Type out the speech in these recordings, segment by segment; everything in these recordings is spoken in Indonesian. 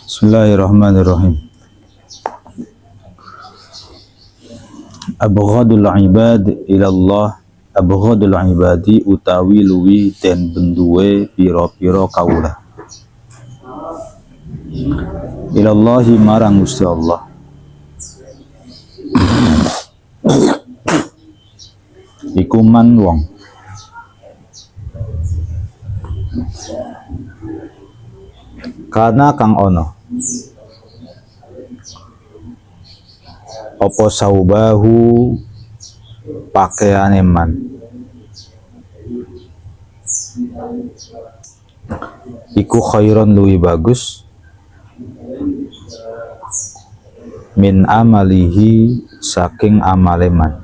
Bismillahirrahmanirrahim. Abghadul ibad ilallah, abghadul ibadi utawi luwi den benduwe pira-pira kaula. Ilallahi marang Gusti Allah. Iku man wong kana kang ono apa saubahu pakaiane man iku khairon luwi bagus min amalihi saking amaleman.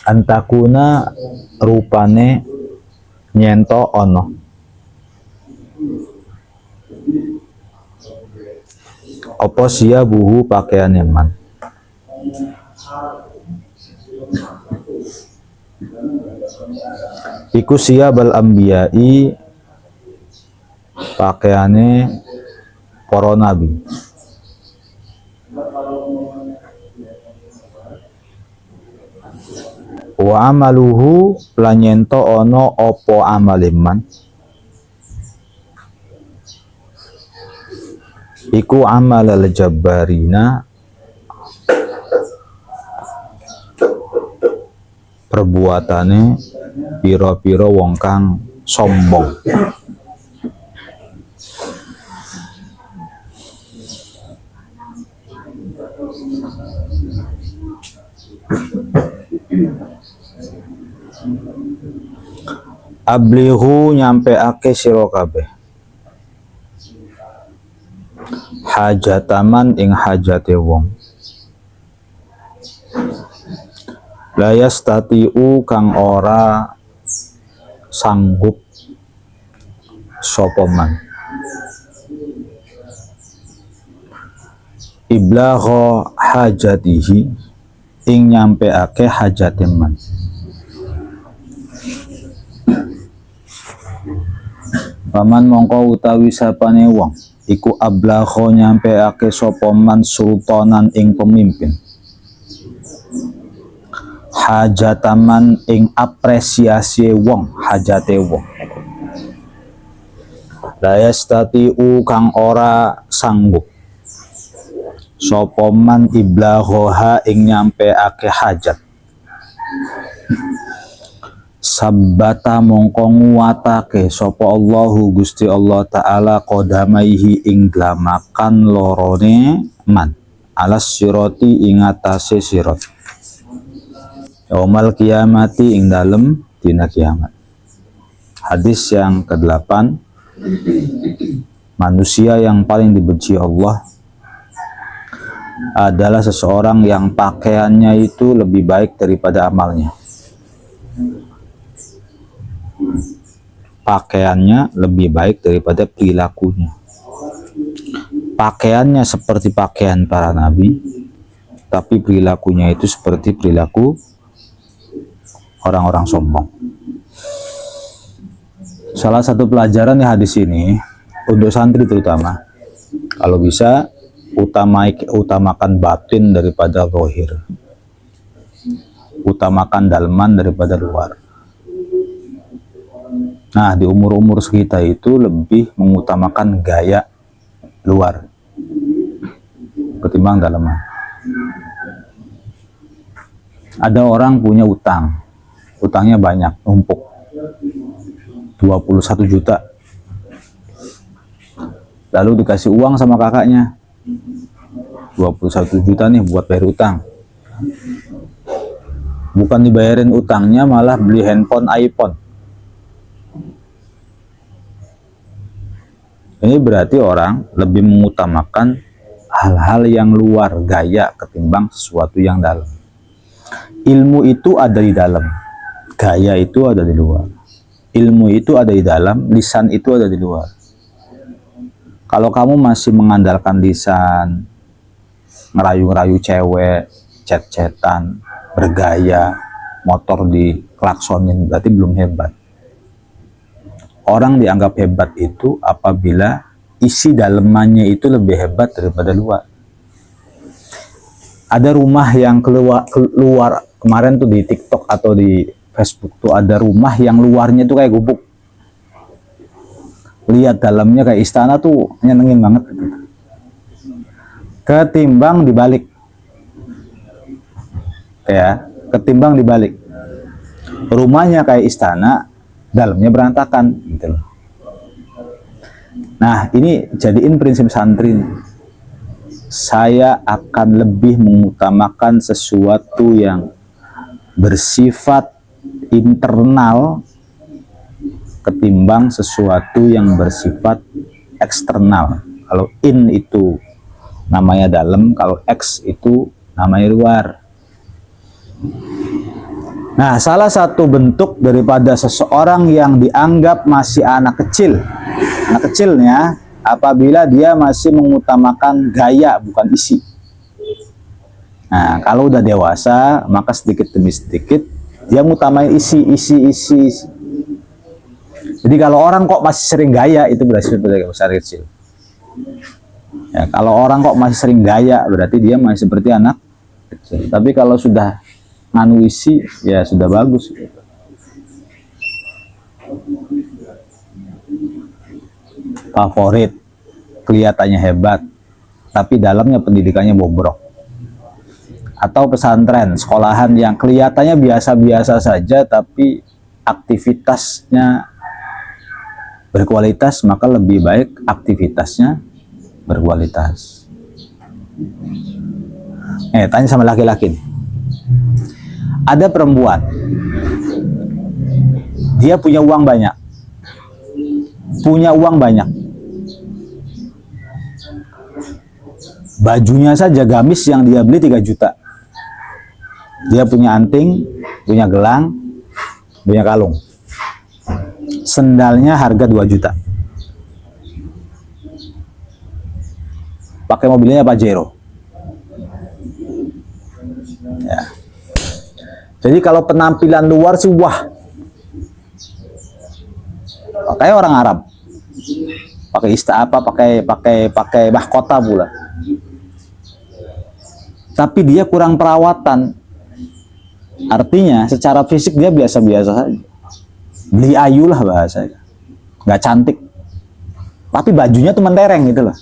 Antakuna rupane nyento ono apa sia buhu pakaian man iku sia bal ambiyai pakaiane para nabi. Wa amaluhu lanyento ono opo amaliman iku amal al jabbarina perbuatane pira-pira wong kang sombong. Ablihu nyampeake sira kabeh hajataman ing hajate wong layas tatiu kang ora sanggup sapa man iblagha hajatihi ing nyampeake hajate man. Paman mongko utawi sapane wong iku ablagha nyampeake sapa man sultanan ing pemimpin hajataman ing apresiasi wong hajate wong layastatiu kang ora sanggup sapa man iblagha ing nyampeake hajat sabbata mongko nguwatake sapa Allahu Gusti Allah taala qadamaihi ing glamakan lorone man alas sirati ing atase sirat yaumal kiamati ing dalem dina kiamat. Hadis yang ke-8, manusia yang paling dibenci Allah adalah seseorang yang pakaiannya itu lebih baik daripada amalnya. Pakaiannya lebih baik daripada perilakunya. Pakaiannya seperti pakaian para nabi, tapi perilakunya itu seperti perilaku orang-orang sombong. Salah satu pelajaran di hadis ini untuk santri terutama, kalau bisa utamakan batin daripada zahir, utamakan dalman daripada luar. Nah, di umur-umur sekitar itu lebih mengutamakan gaya luar ketimbang dalaman. Ada orang punya utang, utangnya banyak, numpuk 21 juta. Lalu dikasih uang sama kakaknya 21 juta nih buat bayar utang. Bukan dibayarin utangnya, malah beli handphone iPhone. Ini berarti orang lebih mengutamakan hal-hal yang luar gaya ketimbang sesuatu yang dalam. Ilmu itu ada di dalam, gaya itu ada di luar. Ilmu itu ada di dalam, lisan itu ada di luar. Kalau kamu masih mengandalkan lisan, ngerayu-ngerayu cewek, chat-chatan, bergaya, motor di klaksonin, berarti belum hebat. Orang dianggap hebat itu apabila isi dalemannya itu lebih hebat daripada luar. Ada rumah yang keluar kemarin tuh di TikTok atau di Facebook tuh, ada rumah yang luarnya tuh kayak gubuk, lihat dalamnya kayak istana tuh, nyenengin banget gitu. Ketimbang dibalik, ya, ketimbang dibalik, rumahnya kayak istana, dalamnya berantakan gitu loh. Nah, ini jadiin prinsip santri nih. Saya akan lebih mengutamakan sesuatu yang bersifat internal ketimbang sesuatu yang bersifat eksternal. Kalau in itu namanya dalam, kalau X itu namanya luar. Nah, salah satu bentuk daripada seseorang yang dianggap masih anak kecilnya, apabila dia masih mengutamakan gaya bukan isi. Nah, kalau udah dewasa, maka sedikit demi sedikit dia ngutamain isi. Jadi kalau orang kok masih sering gaya, itu berarti seperti besar kecil. Ya, kalau orang kok masih sering gaya, berarti dia masih seperti anak kecil. Tapi kalau sudah nganu isi, ya sudah bagus gitu. Favorit, kelihatannya hebat, tapi dalamnya pendidikannya bobrok. Atau pesantren, sekolahan yang kelihatannya biasa-biasa saja, tapi aktivitasnya berkualitas, maka lebih baik aktivitasnya berkualitas. Tanya sama laki-laki nih. Ada perempuan, dia punya uang banyak, bajunya saja gamis yang dia beli 3 juta. Dia punya anting, punya gelang, punya kalung. Sendalnya harga 2 juta. Pakai mobilnya Pajero. Ya. Jadi kalau penampilan luar sih wah. Kayak orang Arab. Pakai pakai mahkota pula. Tapi dia kurang perawatan. Artinya secara fisik dia biasa-biasa saja. Beli ayu lah bahasanya. Nggak cantik. Tapi bajunya tuh mentereng gitu loh.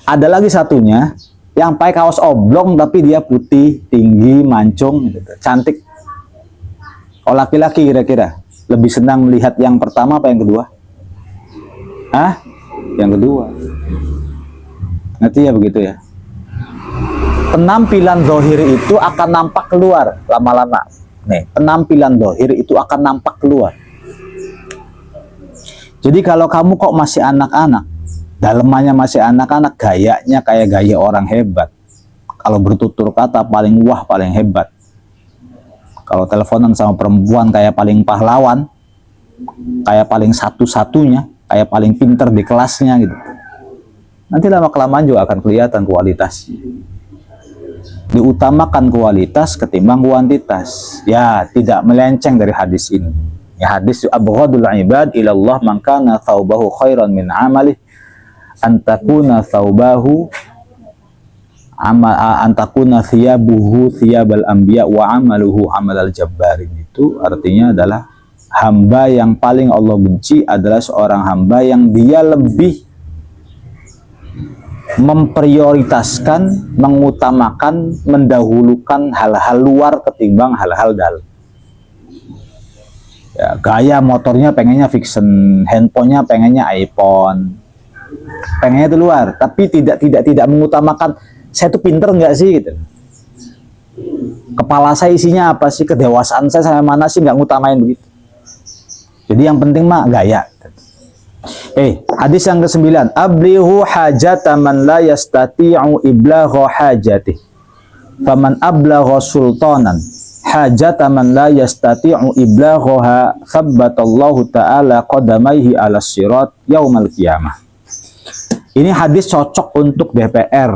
Ada lagi satunya yang pakai kaos oblong tapi dia putih, tinggi, mancung gitu. Cantik. Oh, laki-laki kira-kira lebih senang melihat yang pertama apa yang kedua? Yang kedua. Ngerti ya begitu ya? Penampilan zahir itu akan nampak keluar lama-lama. Nih, penampilan zahir itu akan nampak keluar. Jadi kalau kamu kok masih anak-anak, dalemannya masih anak-anak, gayanya kayak gaya orang hebat. Kalau bertutur kata paling wah, paling hebat. Kalau teleponan sama perempuan kayak paling pahlawan, kayak paling satu-satunya, kayak paling pinter di kelasnya gitu. Nanti lama-kelamaan juga akan kelihatan kualitas. Diutamakan kualitas ketimbang kuantitas. Ya, tidak melenceng dari hadis ini. Ya, hadis abghadul ibad ilallah man kana thawbahu khairan min amalih antakuna thawbahu antakuna thiyabuhu thiyabal anbiya wa amaluhu amalal jabbarin. Itu artinya adalah hamba yang paling Allah benci adalah seorang hamba yang dia lebih memprioritaskan, mengutamakan, mendahulukan hal-hal luar ketimbang hal-hal dalam. Ya, gaya motornya pengennya Vixen, handphonenya pengennya iPhone, pengennya itu luar, tapi tidak mengutamakan saya tuh pinter nggak sih gitu. Kepala saya isinya apa sih, kedewasaan saya sampai mana sih, nggak ngutamain begitu. Jadi yang penting mah gaya. Hadis yang ke-9, ablihu hajata man la yastati'u iblagha hajatih faman ablagha sultanan hajata man la yastati'u iblaghaha thabbatallahu ta'ala qadamaihi ala sirat yaumal qiyamah. Ini hadis cocok untuk DPR,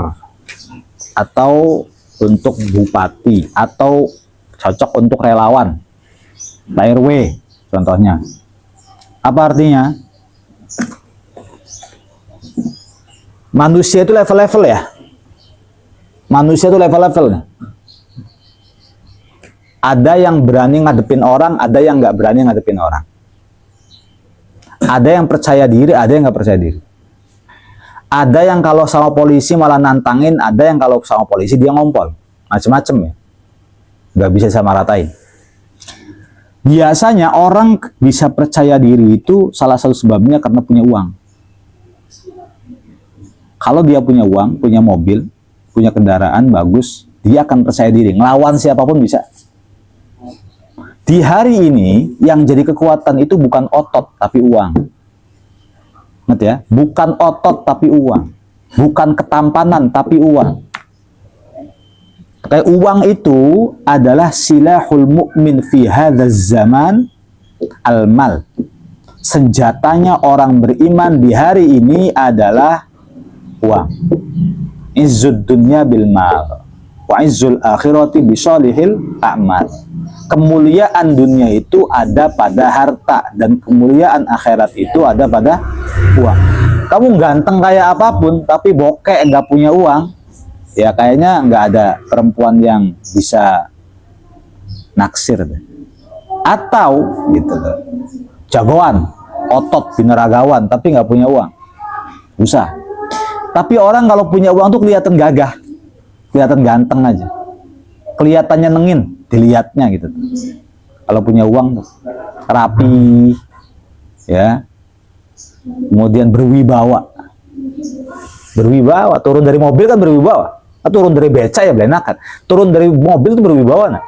atau untuk bupati, atau cocok untuk relawan, Pak RW contohnya. Apa artinya? Manusia itu level-level ya. Manusia itu level-level. Ada yang berani ngadepin orang, ada yang nggak berani ngadepin orang. Ada yang percaya diri, ada yang nggak percaya diri. Ada yang kalau sama polisi malah nantangin, ada yang kalau sama polisi dia ngompol. Macem-macem ya. Nggak bisa sama ratain. Biasanya orang bisa percaya diri itu salah satu sebabnya karena punya uang. Kalau dia punya uang, punya mobil, punya kendaraan bagus, dia akan percaya diri. Ngelawan siapapun bisa. Di hari ini, yang jadi kekuatan itu bukan otot, tapi uang. Ingat ya, bukan otot, tapi uang. Bukan ketampanan, tapi uang. Kayak uang itu adalah silahul mu'min fi hadzal zaman al-mal. Senjatanya orang beriman di hari ini adalah uang. Izzud dunya bil mal wa izzul akhirati bisolihil a'mal. Kemuliaan dunia itu ada pada harta dan kemuliaan akhirat itu ada pada uang. Kamu ganteng kayak apapun tapi bokek nggak punya uang, ya kayaknya nggak ada perempuan yang bisa naksir. Atau gitu, jagoan, otot, binaragawan tapi nggak punya uang, susah. Tapi orang kalau punya uang tuh kelihatan gagah, kelihatan ganteng aja, kelihatannya nengin, dilihatnya gitu. Kalau punya uang tuh rapi, ya, kemudian berwibawa, turun dari mobil kan berwibawa, turun dari beca ya belenakan, turun dari mobil itu berwibawa. Nah,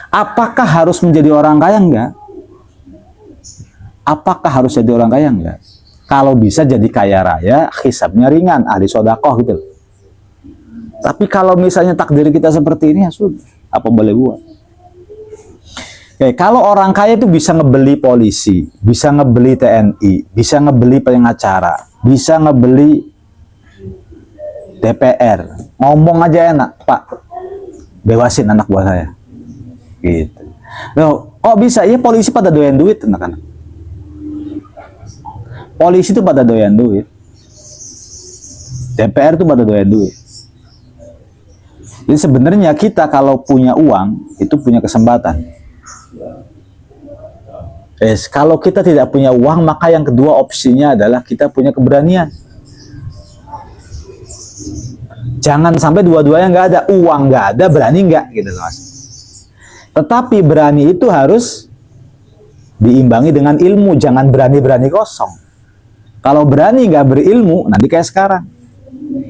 apakah harus menjadi orang kaya enggak? Apakah harus jadi orang kaya enggak? Kalau bisa jadi kaya raya, hisabnya ringan, ahli sodakoh gitu. Tapi kalau misalnya takdir kita seperti ini, ya sudah, apa boleh buat. Oke, kalau orang kaya itu bisa ngebeli polisi, bisa ngebeli TNI, bisa ngebeli pengacara, bisa ngebeli DPR. Ngomong aja enak, Pak, bebasin anak buah saya. Gitu. Loh, kok bisa? Ya polisi pada doyan duit, anak-anak. Polisi itu pada doyan duit, DPR itu pada doyan duit. Jadi sebenarnya kita kalau punya uang itu punya kesempatan. Kalau kita tidak punya uang, maka yang kedua opsinya adalah kita punya keberanian. Jangan sampai dua-duanya nggak ada, uang nggak ada, berani nggak, gitu Mas. Tetapi berani itu harus diimbangi dengan ilmu, jangan berani-berani kosong. Kalau berani nggak berilmu, nanti kayak sekarang,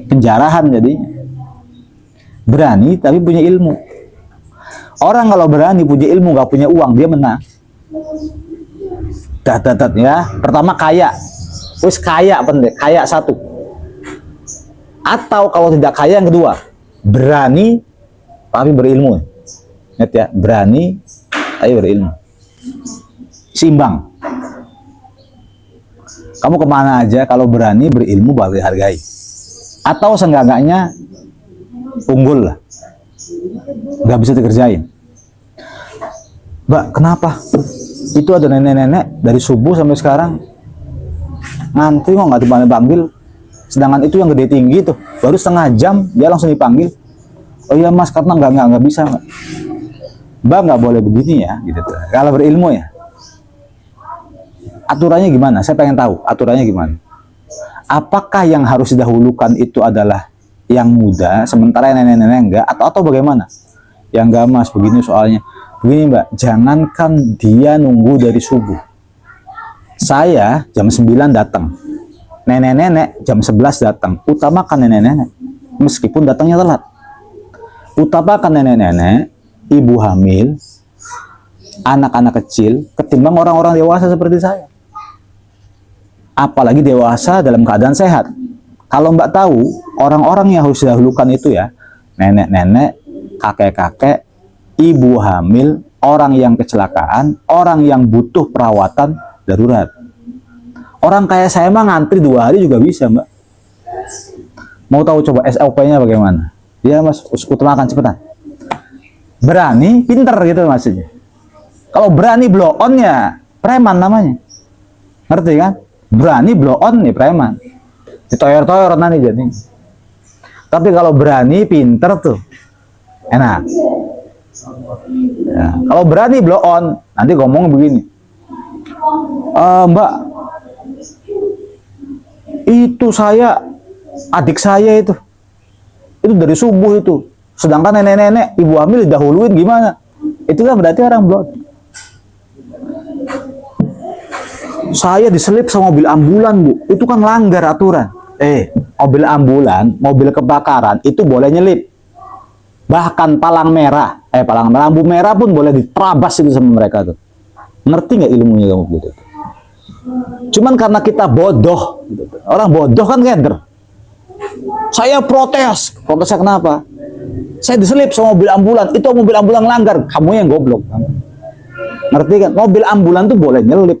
penjarahan jadinya. Berani tapi punya ilmu. Orang kalau berani punya ilmu nggak punya uang, dia menang. Ya. Pertama kaya, terus kaya pendek, kaya satu. Atau kalau tidak kaya yang kedua, berani tapi berilmu. Ingat ya, berani tapi berilmu. Seimbang. Kamu kemana aja kalau berani berilmu bakal dihargai. Atau seenggak-enggaknya unggul lah, nggak bisa dikerjain. Mbak, kenapa? Itu ada nenek-nenek dari subuh sampai sekarang ngantri kok nggak dipanggil. Sedangkan itu yang gede tinggi tuh, baru setengah jam dia langsung dipanggil. Oh iya Mas, karena nggak bisa Mbak. Mbak nggak boleh begini ya, gitu. Kalau berilmu ya. Aturannya gimana? Saya pengen tahu aturannya gimana. Apakah yang harus didahulukan itu adalah yang muda, sementara yang nenek-nenek enggak, atau bagaimana? Yang enggak Mas, begini soalnya. Begini Mbak, jangankan dia nunggu dari subuh. Saya jam 9 datang. Nenek-nenek jam 11 datang. Utamakan nenek-nenek, meskipun datangnya telat. Utamakan nenek-nenek, ibu hamil, anak-anak kecil, ketimbang orang-orang dewasa seperti saya. Apalagi dewasa dalam keadaan sehat. Kalau Mbak tahu, orang-orang yang harus didahulukan itu ya, nenek-nenek, kakek-kakek, ibu hamil, orang yang kecelakaan, orang yang butuh perawatan darurat. Orang kayak saya mah ngantri 2 hari juga bisa Mbak. Mau tahu coba SOP-nya bagaimana? Ya mas, utamakan cepetan. Berani, pinter gitu maksudnya. Kalau berani blow on ya preman namanya. Ngerti kan? Berani blow on nih preman. Ditoyor-toyor nanti jadi. Tapi kalau berani pinter tuh enak. Ya, kalau berani blow on nanti ngomong begini. Mbak, itu saya, adik saya itu dari subuh itu. Sedangkan nenek-nenek, ibu hamil didahuluin gimana? Itu kan berarti orang blow on. Saya diselip sama mobil ambulan, Bu. Itu kan langgar aturan. Mobil ambulan, mobil kebakaran itu boleh nyelip. Bahkan palang merah, lampu merah pun boleh diterabas itu sama mereka tuh. Ngerti nggak ilmunya kamu gitu? Cuman karena kita bodoh, gitu. Orang bodoh kan keder. Saya protes, protesnya kenapa? Saya diselip sama mobil ambulan, itu mobil ambulan langgar, kamu yang goblok. Ngerti kan? Mobil ambulan tuh boleh nyelip,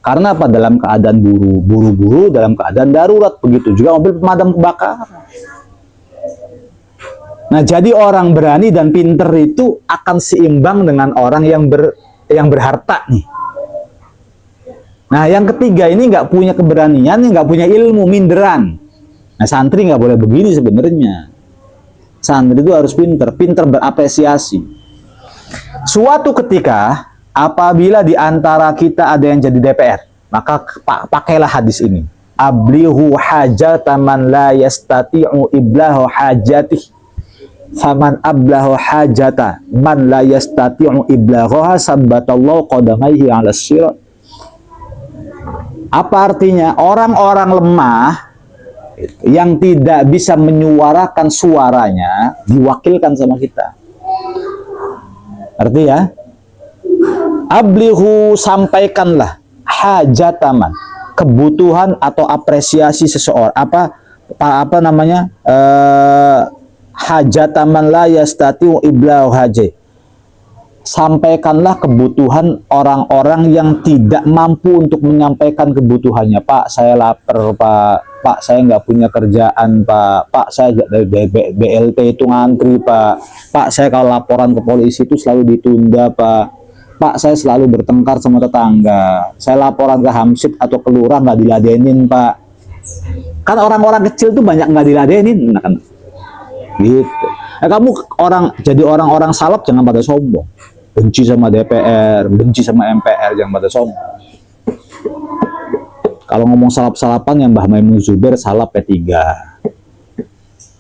karena apa? Dalam keadaan buru-buru, dalam keadaan darurat, begitu juga mobil pemadam kebakaran. Nah, jadi orang berani dan pinter itu akan seimbang dengan orang yang berharta nih. Nah, yang ketiga ini nggak punya keberanian, nggak punya ilmu, minderan. Nah, santri nggak boleh begini sebenarnya. Santri itu harus pinter berapresiasi. Suatu ketika, apabila di antara kita ada yang jadi DPR, maka pakailah hadis ini. Ablihu hajata man la yastati'u iblahu hajatih. Faman ablahu hajata man la yastati'u iblahoha sabbatallahu qadamaihi 'ala sirat. Apa artinya? Orang-orang lemah yang tidak bisa menyuarakan suaranya diwakilkan sama kita. Artinya, ablihu, sampaikanlah hajataman, kebutuhan atau apresiasi seseorang, apa namanya, hajataman la yastati'u iblahu hajah. Sampaikanlah kebutuhan orang-orang yang tidak mampu untuk menyampaikan kebutuhannya. Pak, saya lapar, Pak, saya nggak punya kerjaan, Pak, saya dari BLT itu ngantri, Pak, saya kalau laporan ke polisi itu selalu ditunda, Pak, saya selalu bertengkar sama tetangga, saya laporan ke Hamsid atau ke lurah nggak diladenin, Pak. Kan orang-orang kecil tuh banyak nggak diladenin, nah, kan gitu. Nah, kamu jadi orang-orang salap jangan pada sombong, benci sama DPR, benci sama MPR, jangan pada sombong. Kalau ngomong salap-salapan yang Mbah Maimun Zubair salap P3,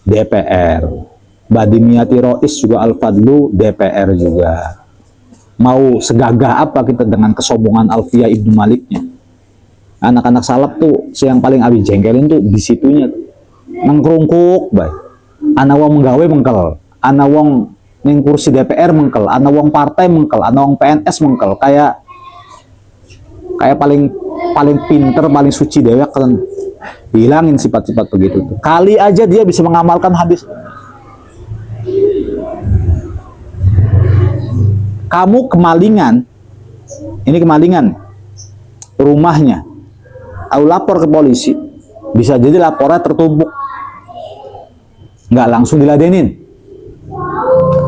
DPR, Mbah Dimyati Rois juga Al-Fadlu DPR juga. Mau segagah apa kita dengan kesombongan Alfiah Ibnu Maliknya? Anak-anak salap tuh yang paling abi jengkelin tuh di situnya tuh. Nangkrungkuk, baik. Ana wong menggawe mengkel, ana wong ning kursi DPR mengkel, ana wong partai mengkel, ana wong PNS mengkel, kayak paling pinter, paling suci dewek kan. Hilangin sifat-sifat begitu tuh. Kali aja dia bisa mengamalkan hadis. Kamu kemalingan, ini kemalingan rumahnya, aku lapor ke polisi, bisa jadi lapornya tertumpuk, nggak langsung diladenin.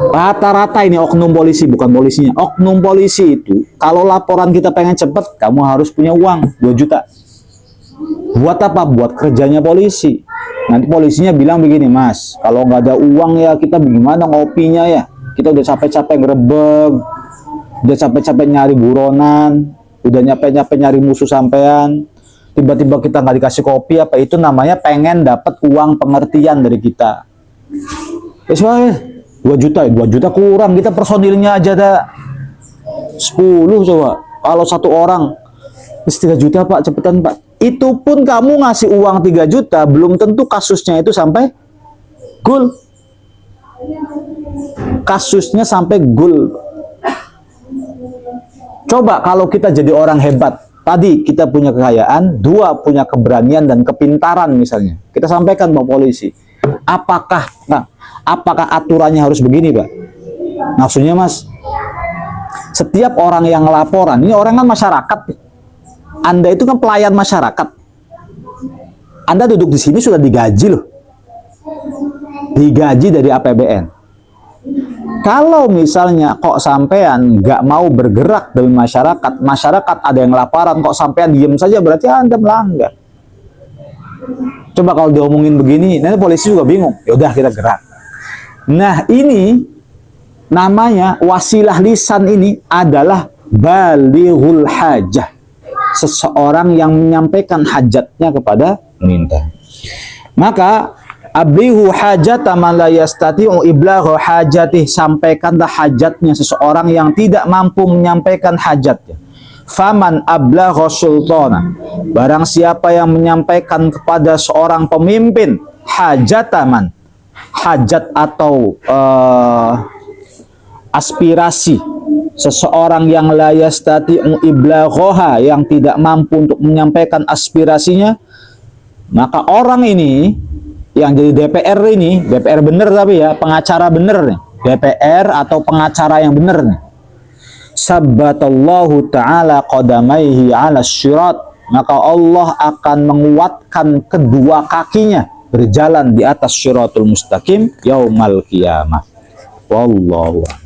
Rata-rata ini oknum polisi, bukan polisinya. Oknum polisi itu, kalau laporan kita pengen cepet, kamu harus punya uang 2 juta. Buat apa? Buat kerjanya polisi. Nanti polisinya bilang begini, Mas, kalau nggak ada uang ya kita bagaimana ngopinya ya? Kita udah capek-capek ngerebeg, udah capek-capek nyari buronan, udah capek-capek nyari musuh sampean. Tiba-tiba kita nggak dikasih kopi, apa itu namanya pengen dapat uang pengertian dari kita. Soalnya 2 juta, 2 juta kurang, kita personilnya aja ada 10 coba. Kalau satu orang 3 juta, Pak, cepetan, Pak. Itu pun kamu ngasih uang 3 juta, belum tentu kasusnya itu sampai gul. Kasusnya sampai gul. Coba kalau kita jadi orang hebat, tadi kita punya kekayaan, 2 punya keberanian dan kepintaran misalnya. Kita sampaikan Pak polisi. Apakah aturannya harus begini, Pak? Maksudnya, Mas, setiap orang yang laporan, ini orang kan masyarakat. Anda itu kan pelayan masyarakat. Anda duduk di sini sudah digaji loh. digaji dari APBN. Kalau misalnya kok sampean nggak mau bergerak demi masyarakat, masyarakat ada yang laparan, kok sampean diem saja, berarti Anda melanggar. Coba kalau diomongin begini, nanti polisi juga bingung. Yaudah kita gerak. Nah ini namanya wasilah lisan, ini adalah balighul hajah. Seseorang yang menyampaikan hajatnya kepada pemerintah. Maka ablighu hajata man la yastati'u iblaghu hajatih, sampaikanlah hajatnya seseorang yang tidak mampu menyampaikan hajatnya. Faman ablagha sultana, barang siapa yang menyampaikan kepada seorang pemimpin hajataman, hajat atau aspirasi seseorang yang la yastati'u iblaghaha, yang tidak mampu untuk menyampaikan aspirasinya, maka orang ini yang jadi DPR ini, DPR bener tapi ya, pengacara bener nih, DPR atau pengacara yang bener nih, sabbatallahu ta'ala qadamaihi ala syirat, maka Allah akan menguatkan kedua kakinya berjalan di atas syiratul mustaqim yaumal qiyamah. Wallahu a'lam.